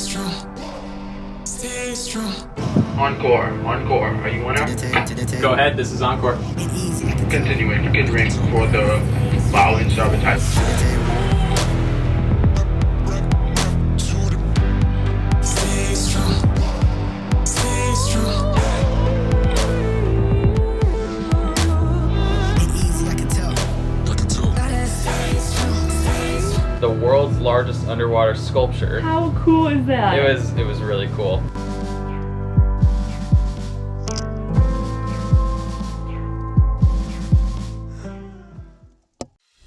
Stay strong. Encore. Are you winner? Go ahead, this is Encore. Continuing. Get ready for the bow and starboard type. Stay strong. Stay strong. The world's largest underwater sculpture. How cool is that? It was really cool.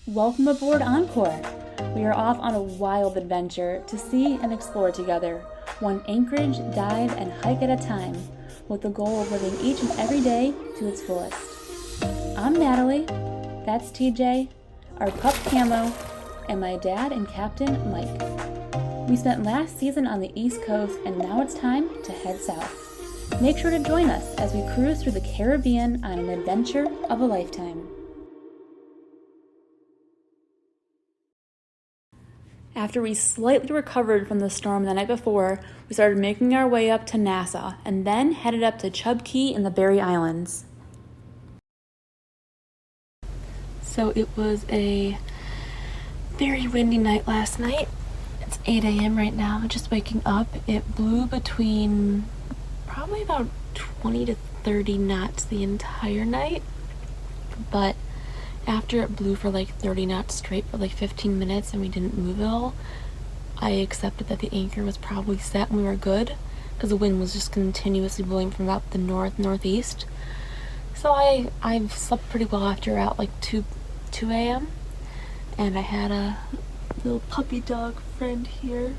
Welcome aboard Encore. We are off on a wild adventure to see and explore together, one anchorage, dive, and hike at a time, with the goal of living each and every day to its fullest. I'm Natalie, that's TJ, our pup Camo, and my dad and Captain Mike. We spent last season on the East Coast, and now it's time to head south. Make sure to join us as we cruise through the Caribbean on an adventure of a lifetime. After we slightly recovered from the storm the night before, we started making our way up to Nassau and then headed up to Chub Cay in the Berry Islands. So it was a very windy night last night. It's 8 a.m. right now. I'm just waking up. It blew between probably about 20 to 30 knots the entire night, but after it blew for like 30 knots straight for like 15 minutes and we didn't move at all, I accepted that the anchor was probably set and we were good, because the wind was just continuously blowing from about the northeast. So I've slept pretty well after about like 2 a.m. and I had a little puppy dog friend here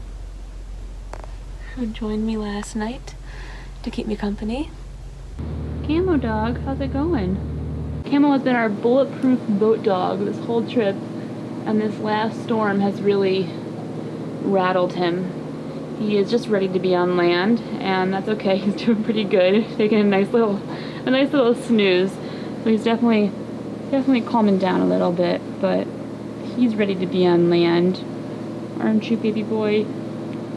who joined me last night to keep me company. Camo dog, how's it going? Camo has been our bulletproof boat dog this whole trip, and this last storm has really rattled him. He is just ready to be on land, and that's okay. He's doing pretty good, taking a nice little snooze. So he's definitely calming down a little bit, but he's ready to be on land. Aren't you, baby boy?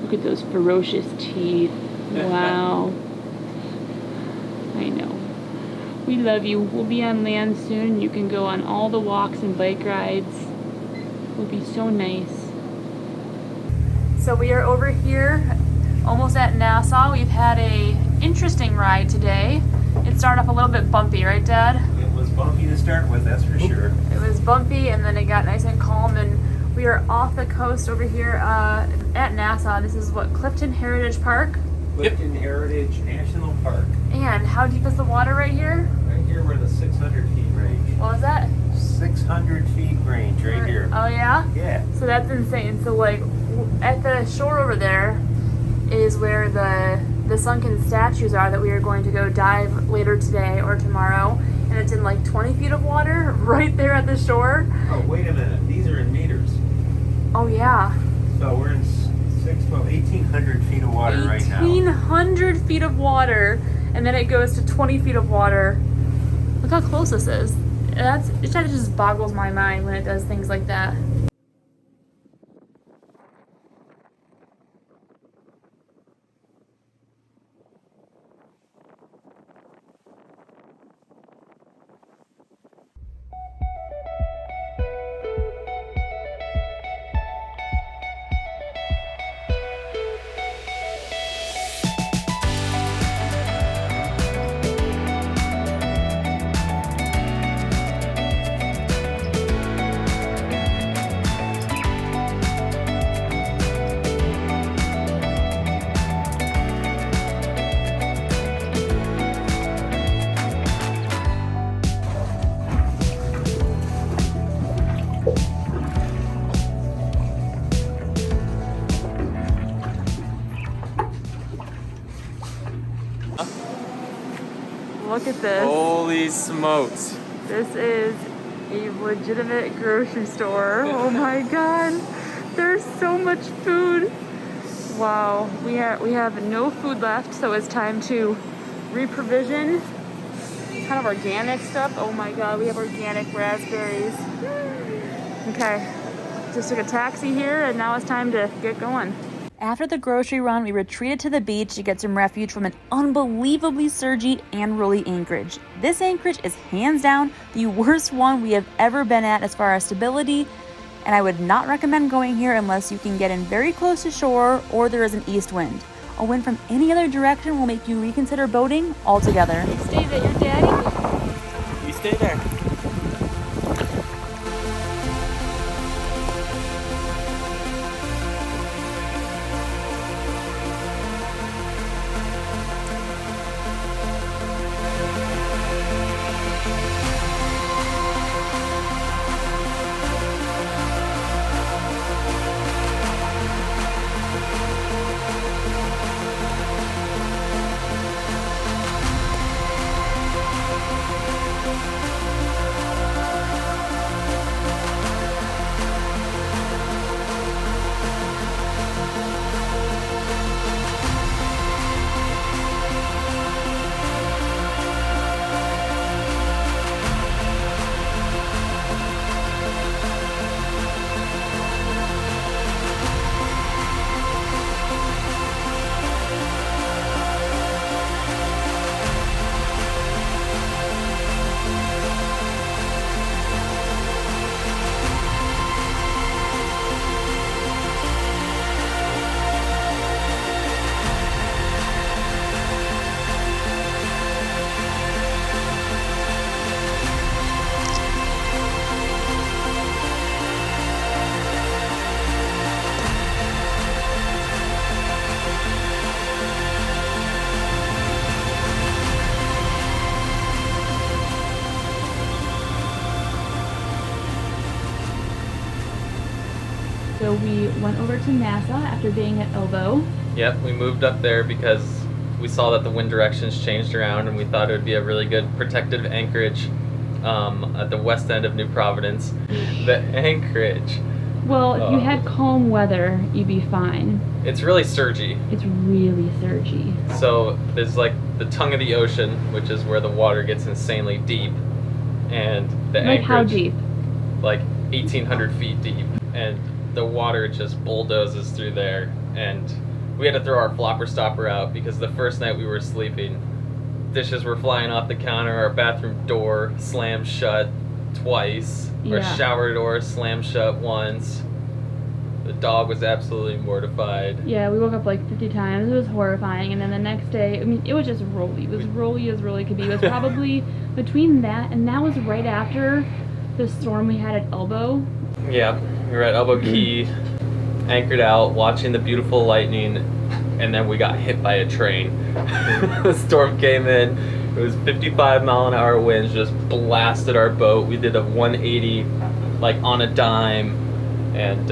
Look at those ferocious teeth. Wow. I know. We love you. We'll be on land soon. You can go on all the walks and bike rides. It will be so nice. So we are over here, almost at Nassau. We've had a interesting ride today. It started off a little bit bumpy, right, Dad? It was bumpy to start with, that's for sure. It was bumpy, and then it got nice and calm, and we are off the coast over here at Nassau. This is what, Clifton Heritage Park? Clifton Heritage National Park. And how deep is the water right here? Right here we're in the 600 feet range. What was that? 600 feet range right here. Oh yeah? Yeah. So that's insane. So like at the shore over there is where the sunken statues are that we are going to go dive later today or tomorrow. And it's in like 20 feet of water right there at the shore. Oh, wait a minute. These are in meters. Oh yeah. So we're in 1,800 feet of water right now. 1,800 feet of water, and then it goes to 20 feet of water. Look how close this is. It just boggles my mind when it does things like that. Look at this. Holy smokes. This is a legitimate grocery store. Oh my god. There's so much food. Wow. We have no food left, so it's time to reprovision. Kind of organic stuff. Oh my god, we have organic raspberries. Okay. Just took a taxi here and now it's time to get going. After the grocery run, we retreated to the beach to get some refuge from an unbelievably surgy and rolly anchorage. This anchorage is hands down the worst one we have ever been at as far as stability, and I would not recommend going here unless you can get in very close to shore or there is an east wind. A wind from any other direction will make you reconsider boating altogether. Stay there, your daddy. You stay there. So we went over to Nassau after being at Elbow. Yep, we moved up there because we saw that the wind directions changed around and we thought it would be a really good protective anchorage at the west end of New Providence. The anchorage. Well, if you had calm weather, you'd be fine. It's really surgy. It's really surgy. So there's like the tongue of the ocean, which is where the water gets insanely deep. And the Like anchorage, how deep? like 1,800 feet deep. And the water just bulldozes through there. And we had to throw our flopper stopper out because the first night we were sleeping, dishes were flying off the counter, our bathroom door slammed shut twice, our shower door slammed shut once. The dog was absolutely mortified. Yeah, we woke up like 50 times. It was horrifying. And then the next day, I mean, it was just rolly. It was rolly as rolly could be. It was probably between that, and that was right after the storm we had at Elbow. Yeah, we were at Elbow Key, anchored out, watching the beautiful lightning, and then we got hit by a train. The storm came in. It was 55-mile-an-hour winds, just blasted our boat. We did a 180, like on a dime, and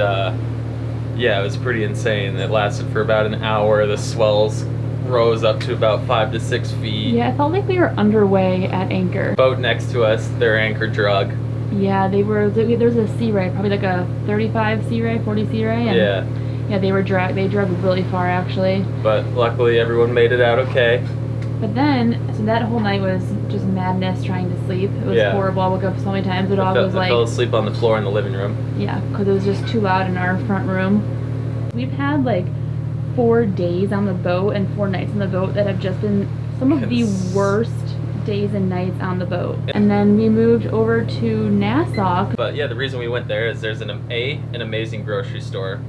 yeah, it was pretty insane. It lasted for about an hour. The swells rose up to about 5 to 6 feet. Yeah, it felt like we were underway at anchor. Boat next to us, their anchor drug. Yeah, there's a sea ray, probably like a 35 sea ray, 40 sea ray. And yeah, they drug really far actually. But luckily everyone made it out okay. But then, so that whole night was just madness trying to sleep. It was horrible. I woke up so many times. The dog was like... I fell asleep on the floor in the living room. Yeah, because it was just too loud in our front room. We've had like 4 days on the boat and 4 nights on the boat that have just been some of the worst days and nights on the boat. And then we moved over to Nassau. But yeah, the reason we went there is there's an amazing grocery store,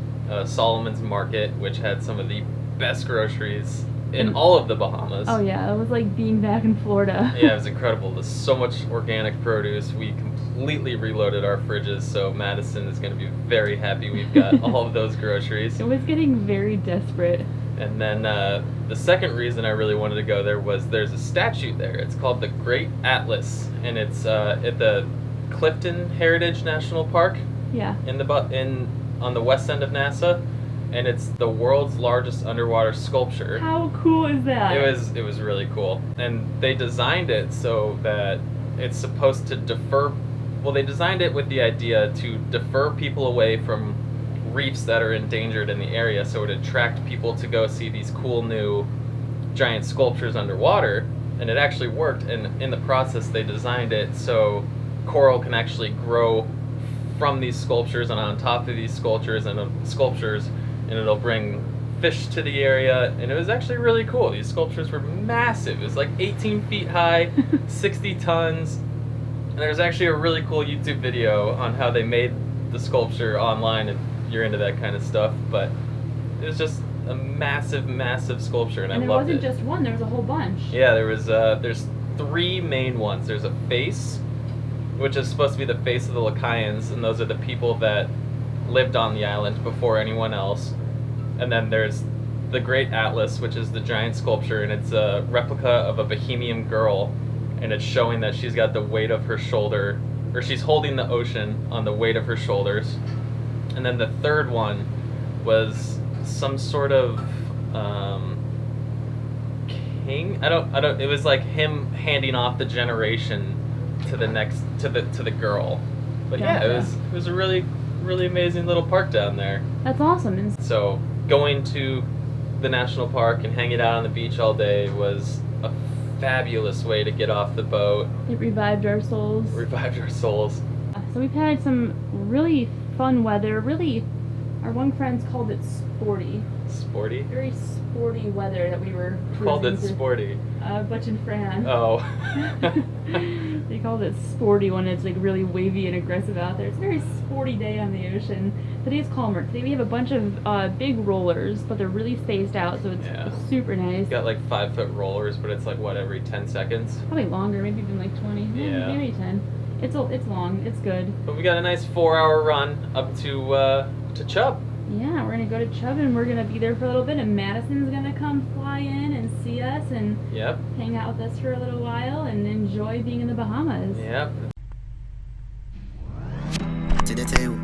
Solomon's Market, which had some of the best groceries in all of the Bahamas. Oh yeah, it was like being back in Florida. Yeah, it was incredible. There's so much organic produce. We completely reloaded our fridges, so Madison is going to be very happy we've got all of those groceries. It was getting very desperate. And then the second reason I really wanted to go there was there's a statue there. It's called the Great Atlas, and it's at the Clifton Heritage National Park. Yeah. On the west end of Nassau. And it's the world's largest underwater sculpture. How cool is that? It was really cool. And they designed it so that it's supposed to defer... Well, they designed it with the idea to defer people away from reefs that are endangered in the area, so it would attract people to go see these cool new giant sculptures underwater. And it actually worked, and in the process they designed it so coral can actually grow from these sculptures and on top of these sculptures, and it'll bring fish to the area, and it was actually really cool. These sculptures were massive. It was like 18 feet high, 60 tons, and there's actually a really cool YouTube video on how they made the sculpture online if you're into that kind of stuff. But it was just a massive, massive sculpture, and I loved it. And it wasn't just one, there was a whole bunch. Yeah, there's 3 main ones. There's a face, which is supposed to be the face of the Lacayans, and those are the people that lived on the island before anyone else. And then there's the Great Atlas, which is the giant sculpture, and it's a replica of a Bohemian girl, and it's showing that she's got the weight of her shoulder, or she's holding the ocean on the weight of her shoulders. And then the third one was some sort of king. I don't. It was like him handing off the generation to the next to the girl. But yeah, it was a really amazing little park down there. That's awesome. And So going to the national park and hanging out on the beach all day was a fabulous way to get off the boat. it revived our souls. Revived our souls. So we've had some really fun weather. Really, our one friend's called it sporty. Sporty? Very sporty weather that we were Called it cruising through. sporty. Butch and Fran. Oh. They called it sporty when it's like really wavy and aggressive out there. It's a very sporty day on the ocean. Today's calmer. Today we have a bunch of big rollers, but they're really spaced out, so it's Yeah. super nice. Got like 5-foot rollers, but it's like what, every 10 seconds? Probably longer, maybe even like 20. Yeah. Maybe 10. It's long. It's good. But we got a nice 4-hour run up to Chub. Yeah, we're gonna go to Chub and we're gonna be there for a little bit, and Madison's gonna come fly in and see us and Yep. hang out with us for a little while and enjoy being in the Bahamas. Yep. To the table.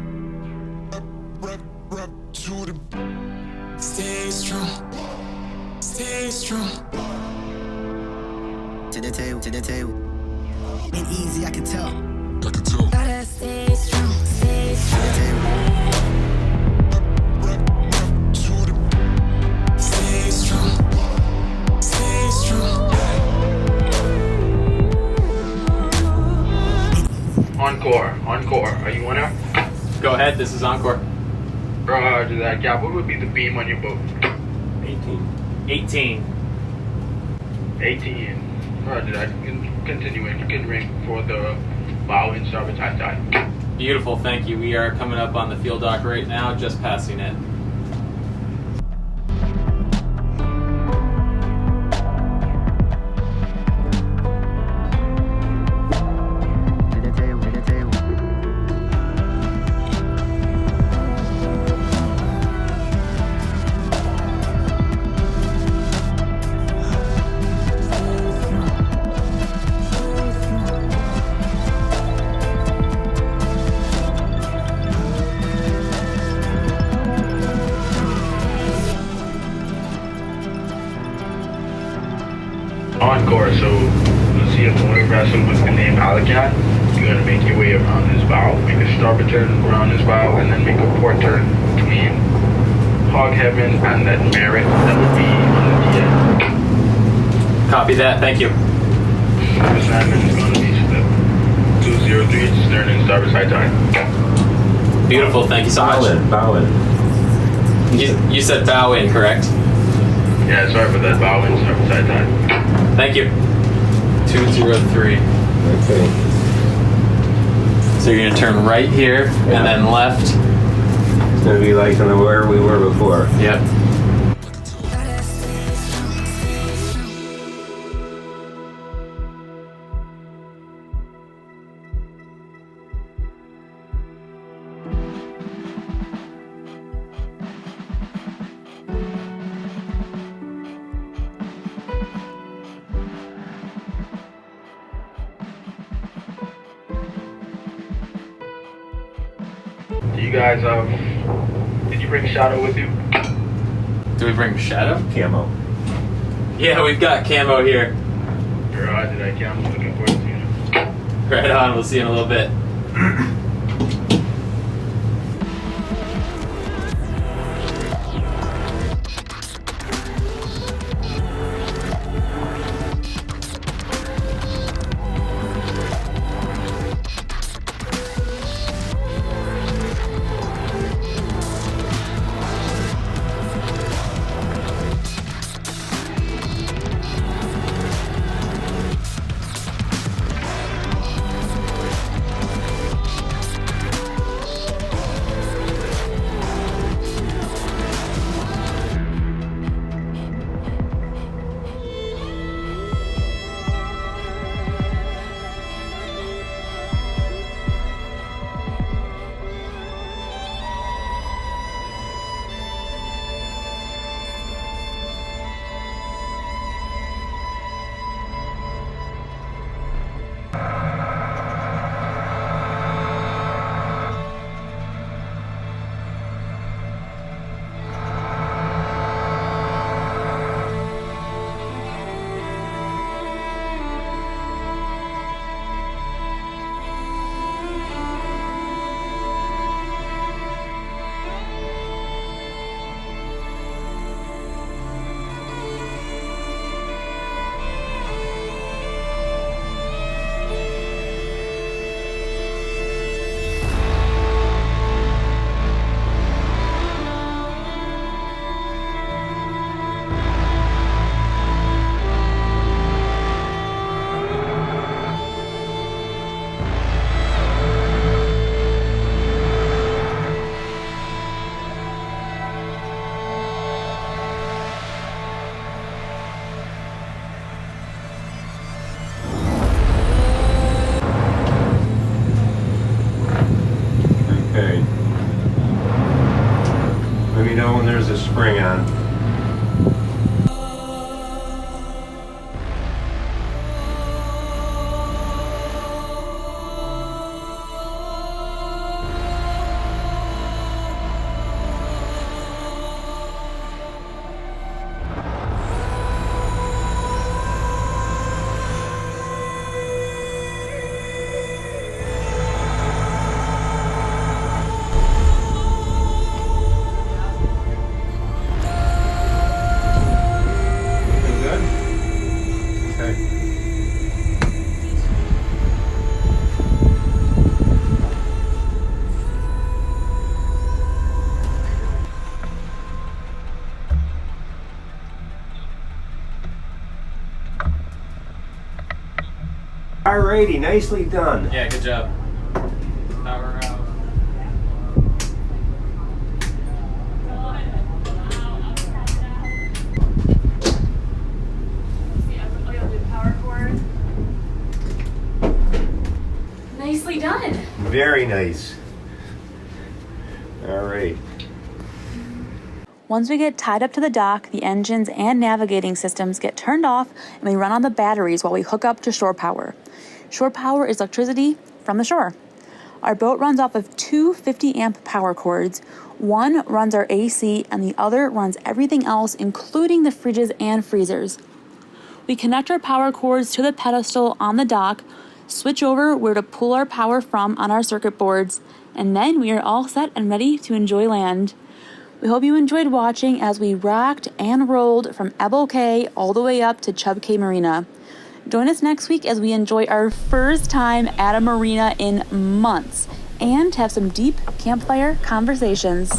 Stay strong. Stay strong. To the table. To the table. Ain't easy, I can tell. Gotta stay strong. Stay To strong. the table. Stay strong. Stay strong. Encore. Are you on it? Go ahead, this is Encore. Roger that. Yeah, what would be the beam on your boat? 18. 18. Roger that. You can continue in. You can ring for the bow and starboard tide. Beautiful, thank you. We are coming up on the field dock right now, just passing it. To the table. To the table. Encore, so you'll see a motor vessel with the name Alacan. You're gonna make your way around this bow, make a starboard turn around this bow, and then make a port turn between Hog Heaven and that Merit that would be on the end. Copy that, thank you. The assignment is gonna be slip 203 stern and starboard side tide. Beautiful, thank you so much. Bow in. You said bow in, correct? Yeah, sorry for that bow and starboard side tide. Thank you. 203. Okay. So you're gonna turn right here, and then left. It's gonna be like where we were before. Yep. Gotta stay strong. Stay strong. Do you guys did you bring Shadow with you? Do we bring Shadow? Camo. Yeah, we've got camo here. Roger that. Yeah, I'm looking forward to seeing it. Right on, we'll see you in a little bit. Okay. Let me know when there's a spring on. Alrighty, nicely done. Yeah, good job. Power out. Nicely done. Very nice. Alright. Once we get tied up to the dock, the engines and navigating systems get turned off and we run on the batteries while we hook up to shore power. Shore power is electricity from the shore. Our boat runs off of two 50-amp power cords. One runs our AC and the other runs everything else, including the fridges and freezers. We connect our power cords to the pedestal on the dock, switch over where to pull our power from on our circuit boards, and then we are all set and ready to enjoy land. We hope you enjoyed watching as we rocked and rolled from Chub Cay all the way up to Chub Cay Marina. Join us next week as we enjoy our first time at a marina in months and have some deep campfire conversations.